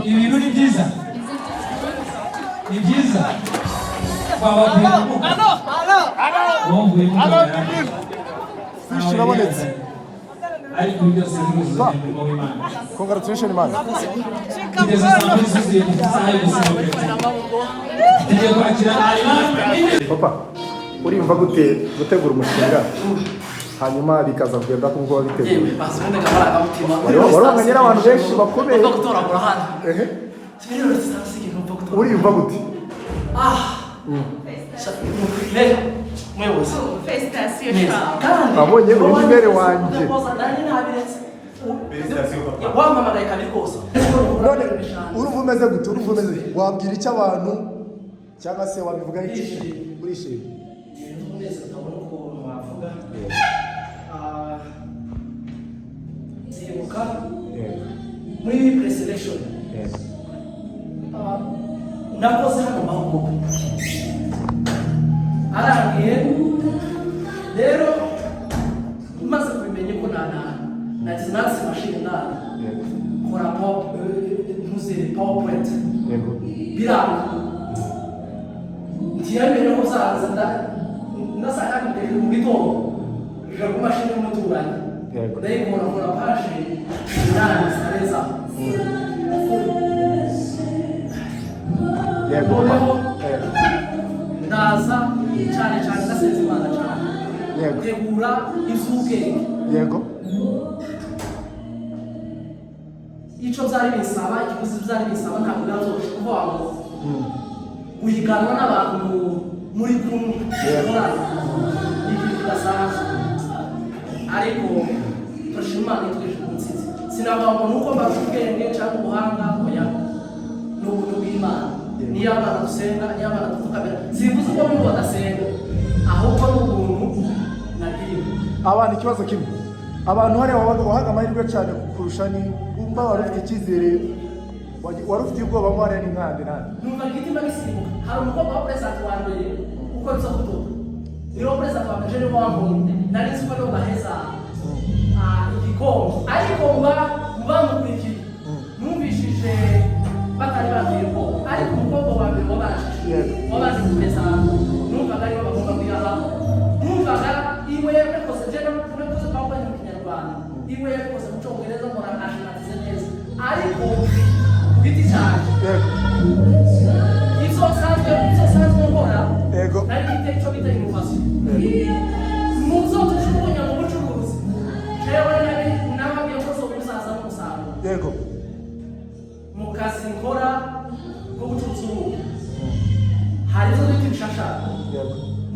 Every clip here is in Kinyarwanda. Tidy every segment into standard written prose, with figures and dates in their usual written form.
ibintu ni byiza Congratulations, man. Papa, uriyumva gute gutegura umushinga hanyuma bikaza kugenda kuko wabiteguye? Waronganye n'abantu benshi bakomeye. Uriyumva gute? Abonye uri imbere wanjye. None urumva umeze gute? Wabwira icyo abantu cyangwa se wabivuga iki urishimye? Muri pre-selection nakoze hano mahugurwa arangiye rero maze kubimenye ko nazinasi machine ndani kora PowerPoint biranga ntiyamenye ko zaza nasanga mu gitondo je ku machine y'umuturanyi ndayikora kora page nani sareza ndaza cyane ndasenze Imana cyane tegura ivy'ubwenge ico byari bisaba ikiguzi byari bisaba ntabwo byazoshe kuvuga ngo guhiganwa n'abantu muri kumwe bidasanzwe ariko turashimana twese umunsizi sinavuga nuko mbaza ubwenge cyangwa ubuhanga oya n'ubuntu bw'Imana niyo abana dusenga niyo abana tuvukamera sivuze ko bibo badasenga ahubwo n'ubuntu nagiriwe abana ikibazo kimwe abantu hariya wahaga amahirwe cyane kurusha ni umva wari ufite icyizere wari ufite ubwoba mwana n'inkande numva igitima gisimuka hari umukobwa wa president wa mbere uko biza kudoda niyo president wa mbere wangu nari nzi ko ariho baheza igikombe ariko mubamukurikiye numvishije batari bagiye ko ariko umukobwa wa mbere wabanje kumeza numvaga ariho bagomba kuyaha numvaga iwe yakoze nakoze PowerPoint mu Kinyarwanda iwe yakoze mu Cyongereza mora ashimatize neza ariko biti cyane izo sanzwe nkora nari gite cyo bita innovation muzo tujugunya mu bucuruzi jewe nababwiye ko so kuzaza mu musaruro mu kazi nkora ko gucuruza hari izo biti bishashara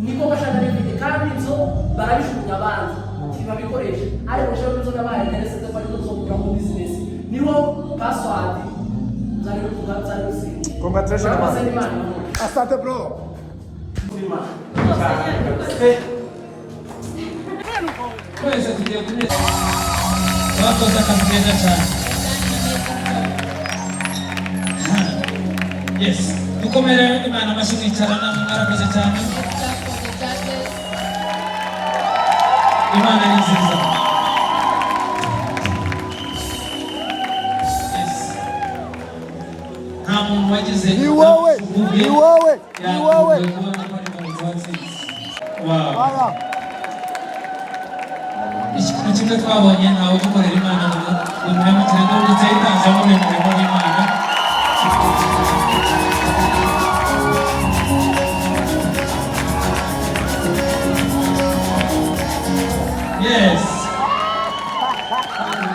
niko bashaka bifite kandi izo barabishukunya abandi ntibabikoresha ariko jewe izo nabaye nterese ko ari zo kugura mu business niho password zari kuganza rusi. Congratulations, man. Asante bro. Kwese tugiye kuneza bakoze akazi keza cyane. Yes, dukomere Imana amashyi mwicarana mwarakoze cyane. Imana ni nziza. Nta muntu wagize ni wowe. Wow. Ikintu kimwe twabonye ntawe ugikorera Imana ngo umuremukire n'ubutse yitanze mu murimo w'Imana. Yes.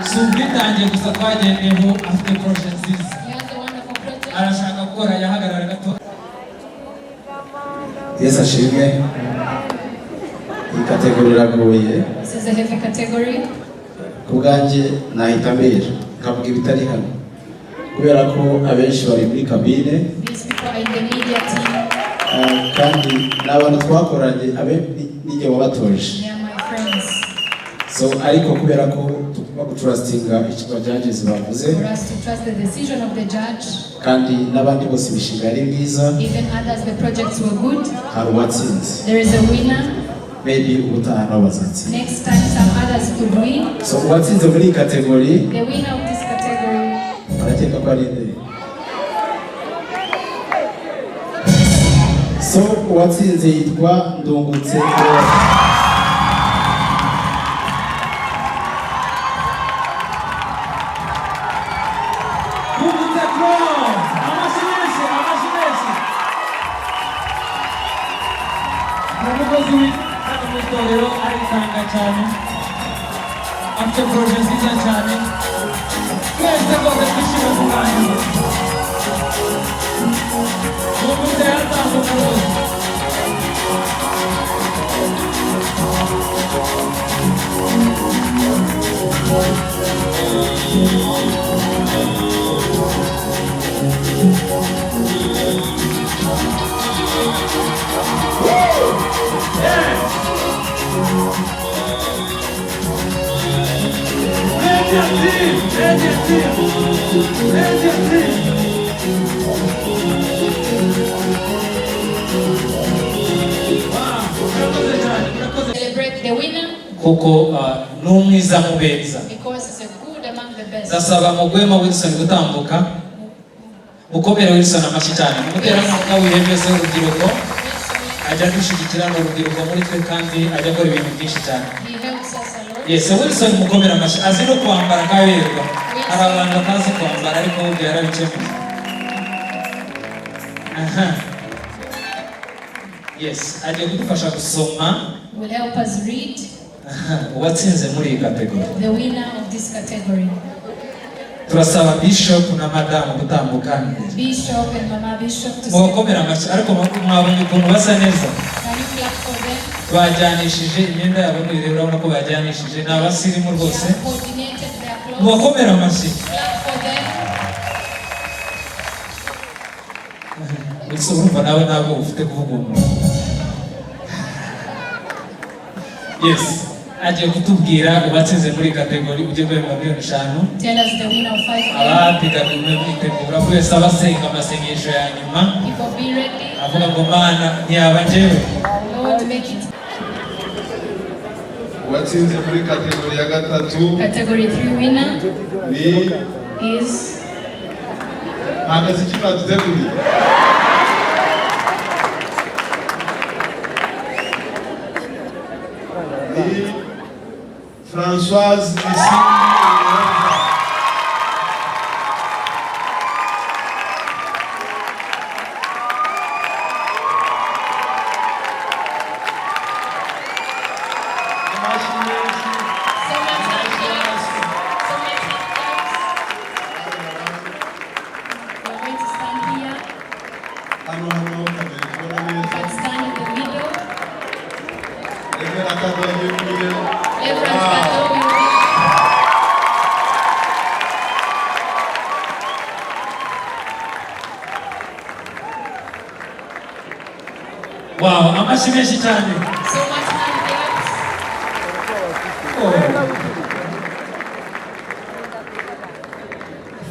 Subwitangiye gusa twagendeyeho afite project nziza. Arashaka gukora yahagarara gato. Yes, ashimwe. Iyi kategori iragoye. This is a heavy category. Kubwanjye nahita mbere nkavuga ibitari hano kubera ko abenshi bari muri kabine. These people are in the media team. Kandi n'abantu twakoranye nijye wabatoje. They are my friends. So ariko kubera ko tugomba gutrustinga icyo judges bavuze. For us to trust the decision of the judge. Kandi n'abandi bose bishinga ari mwiza. Even others the projects were good. Hari uwatsinze. There is a winner. Maybe ubutaha nabo bazatsinda. Next time some others could win. So uwatsinze muri iyi kategori The winner of this category arakeka ko ari nde? So uwatsinze yitwa Ndungutse Claude. Ndungutse Claude, amashyi. Umukozi w'itanga mu itorero aritanga cyane, afite projet nziza cyane, twese rwose twishime ku mwanya. Ndungutse yatambuka rwose. celebrate the winner Kuko n'umwiza mu beza. because he's a good among the best. Ndasaba Mugwema Wilson gutambuka. Mukomere Wilson amashyi cyane. Umuterankunga w'ibihe byose w'urubyiruko ajya gushyigikira urubyiruko muri twe kandi ajya akora ibintu byinshi cyane. He helps us a lot. Yes, Wilson mukomere amashyi. Azi no kwambara kaberwa. Hari abantu batazi kwambara ariko ubu yarabikemuye. Aha. Yes, agiye kudufasha gusoma. Will help us read Uwatsinze muri iyi kategori. the winner of this category. Turasaba Bishop na Madam gutambuka. Bishop and Mama Bishop to Mubakomere amashyi ariko mwabonye ukuntu basa neza. Can you clap for them? Bajyanishije imyenda yabo n'ibireba urabona ko bajyanishije ni abasirimu They rwose. have coordinated their clothes. Mubakomere amashyi. Clap for them. Ese urumva nawe ntabwo ufite kuvuga umuntu. Yes, agiye kutubwira ubatsinze muri kategori ujye guhembwa miliyoni 5. Tell us the winner of 5 million. Abapiganwe bitegura buri wese abasenga amasengesho ya nyuma People be ready. avuga ngo Mana ntiyaba njyewe. Lord, make it. Uwatsinze muri kategori ya gatatu Category 3 winner ni is mpagaze ikiba tuteguriye. Ni Françoise Isi. so much hand claps. So much hand claps. We're going to stand here. Hano kamera kubona You neza. can stand in the middle. Remera kadoye kuye. Everyone's got the winner. Wow, amashyi menshi cyane. So much hand claps.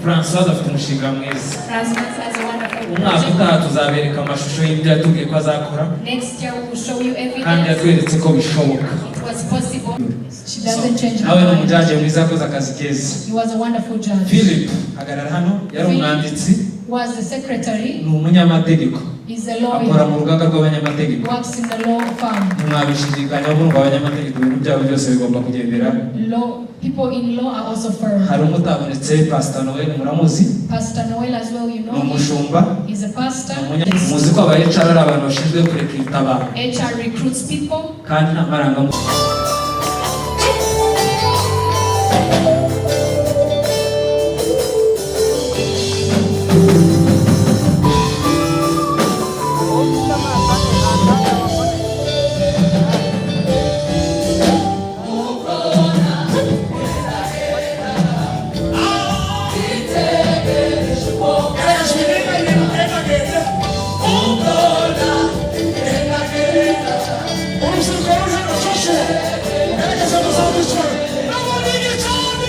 François afite umushinga mwiza. Rasmus has a wonderful Umwaka project. utaha tuzabereka amashusho y'ibyo yatubwiye ko azakora Next year we will show you kandi evidence. yatweretse ko bishoboka. It was possible. She doesn't change Nawe her ni mind. umujyaje mwiza akoze akazi keza. He was a wonderful judge. Philip hagarara hano yari umwanditsi Was the secretary. ni umunyamategeko Is a akora lawyer. mu rugaga rw'abanyamategeko. Works in the law firm. Ntimwabishidikanya bumva abanyamategeko ibintu byabo byose bigomba kugendera. Law people in law are also firm. Hari umutabonetse Pastor Noel muramuzi Pastor Noel as well, you ni know him. umushumba. He's a pastor. Muzi ko aba HR ari abantu bashinzwe kurekrita abantu HR recruits people. kandi nta marangamutima. Urubyiruko ruje rucece, gerageza muzamukire. Nabonye igitambi.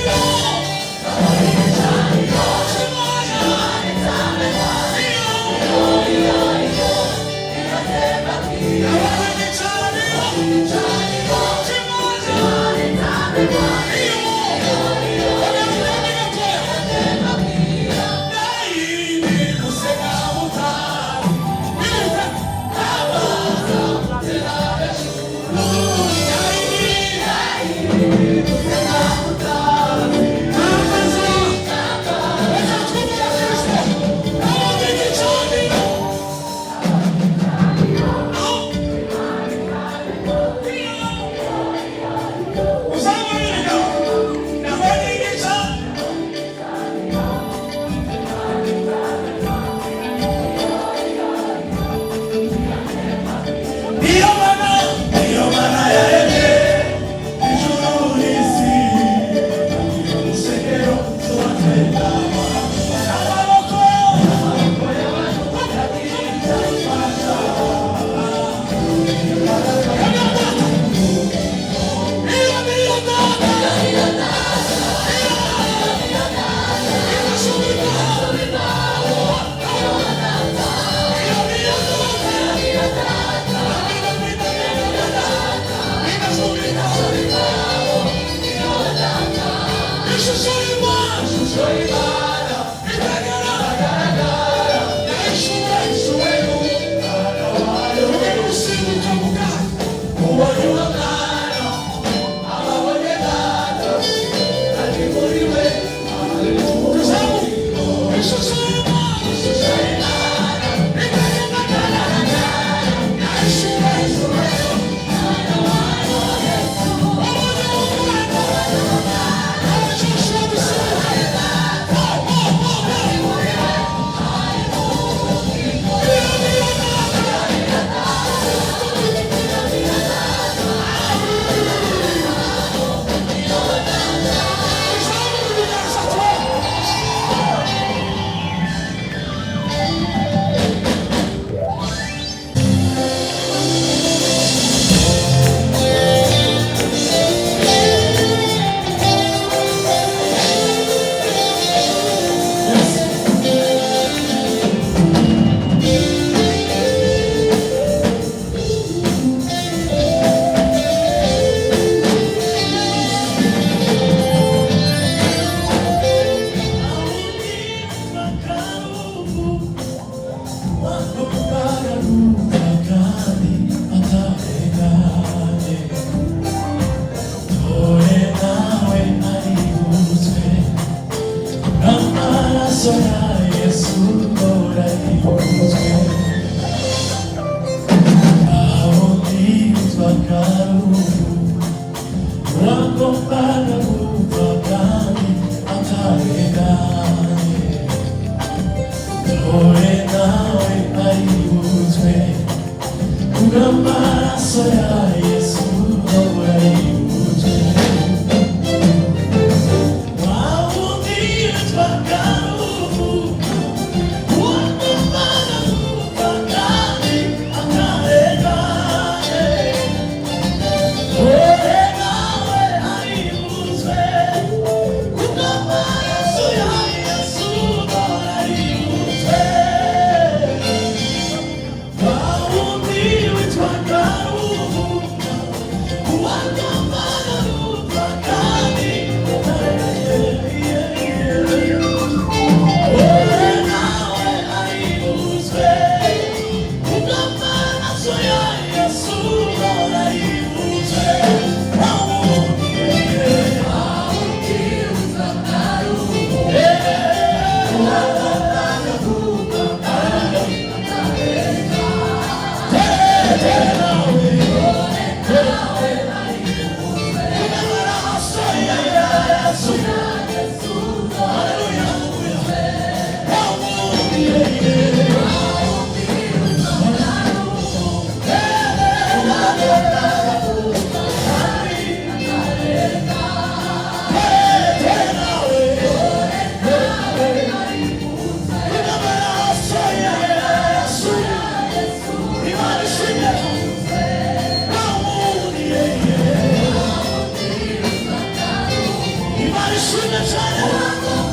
Imani shule sana